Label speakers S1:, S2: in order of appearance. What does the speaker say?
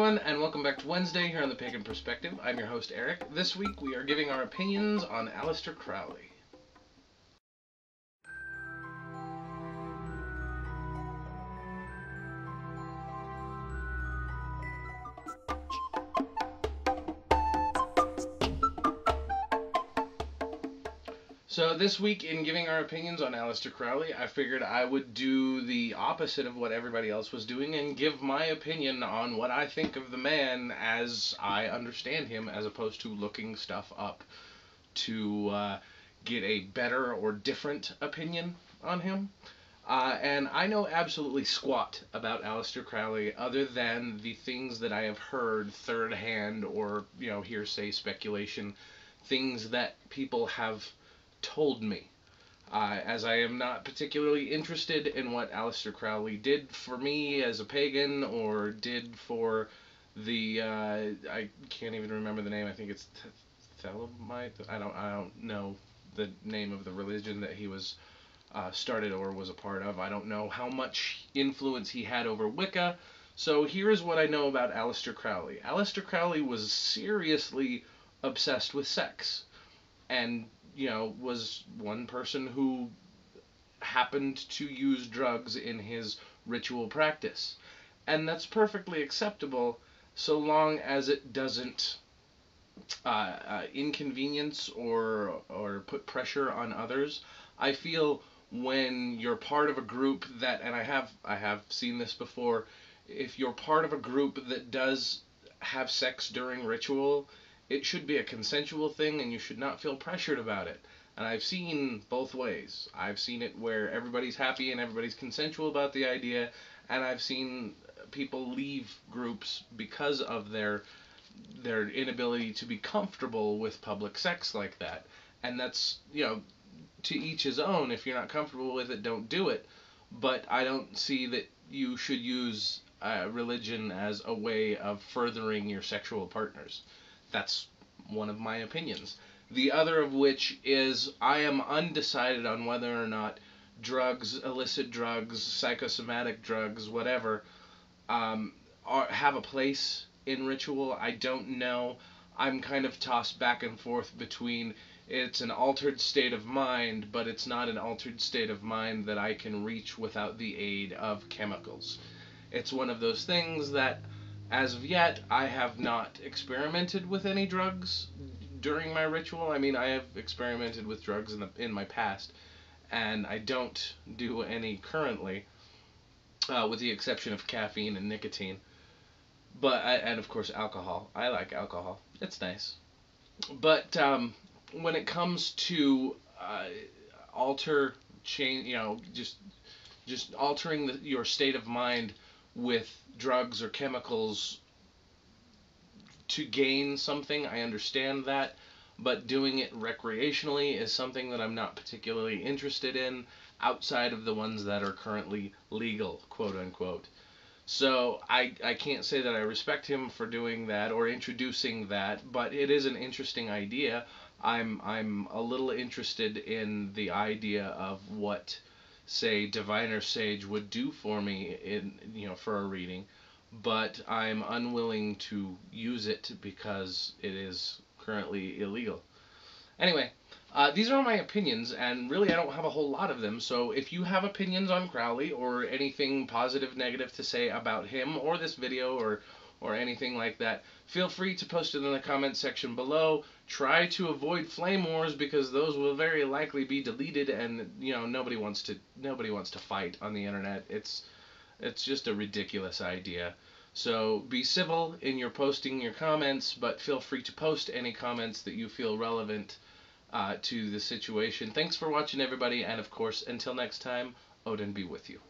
S1: everyone, and welcome back to Wednesday here on the Pagan Perspective. I'm your host, Eric. This week we are giving our opinions on Allister Crowley. So this week, in giving our opinions on Allister Crowley, I figured I would do the opposite of what everybody else was doing and give my opinion on what I think of the man as I understand him, as opposed to looking stuff up to get a better or different opinion on him. And I know absolutely squat about Allister Crowley other than the things that I have heard third hand or, hearsay speculation, things that people have told me, as I am not particularly interested in what Allister Crowley did for me as a pagan or did for the I can't even remember the name. I think it's Thelemite. I don't know the name of the religion that he was started or was a part of. I don't know how much influence he had over Wicca. So here's what I know about Allister Crowley. Allister Crowley was seriously obsessed with sex, and was one person who happened to use drugs in his ritual practice. And that's perfectly acceptable so long as it doesn't inconvenience or put pressure on others. I feel when you're part of a group that, and I have seen this before, if you're part of a group that does have sex during ritual, it should be a consensual thing, and you should not feel pressured about it. And I've seen both ways. I've seen it where everybody's happy and everybody's consensual about the idea, and I've seen people leave groups because of their inability to be comfortable with public sex like that. And that's, to each his own. If you're not comfortable with it, don't do it. But I don't see that you should use religion as a way of furthering your sexual partners. That's one of my opinions. The other of which is I am undecided on whether or not drugs, illicit drugs, psychosomatic drugs, whatever, have a place in ritual. I don't know. I'm kind of tossed back and forth between it's an altered state of mind, but it's not an altered state of mind that I can reach without the aid of chemicals. It's one of those things that, as of yet, I have not experimented with any drugs during my ritual. I mean, I have experimented with drugs in my past, and I don't do any currently, with the exception of caffeine and nicotine. And of course alcohol. I like alcohol. It's nice. But when it comes to just altering your state of mind with drugs or chemicals to gain something, I understand that, but doing it recreationally is something that I'm not particularly interested in outside of the ones that are currently legal, quote unquote. So I can't say that I respect him for doing that or introducing that, but it is an interesting idea. I'm a little interested in the idea of what, say, Diviner Sage would do for me for a reading, but I'm unwilling to use it because it is currently illegal. Anyway, these are my opinions, and really I don't have a whole lot of them, so if you have opinions on Crowley or anything positive, negative to say about him or this video or anything like that, feel free to post it in the comments section below. Try to avoid flame wars because those will very likely be deleted, and nobody wants to fight on the internet. It's just a ridiculous idea. So be civil in your posting your comments, but feel free to post any comments that you feel relevant to the situation. Thanks for watching, everybody, and of course, until next time, Odin be with you.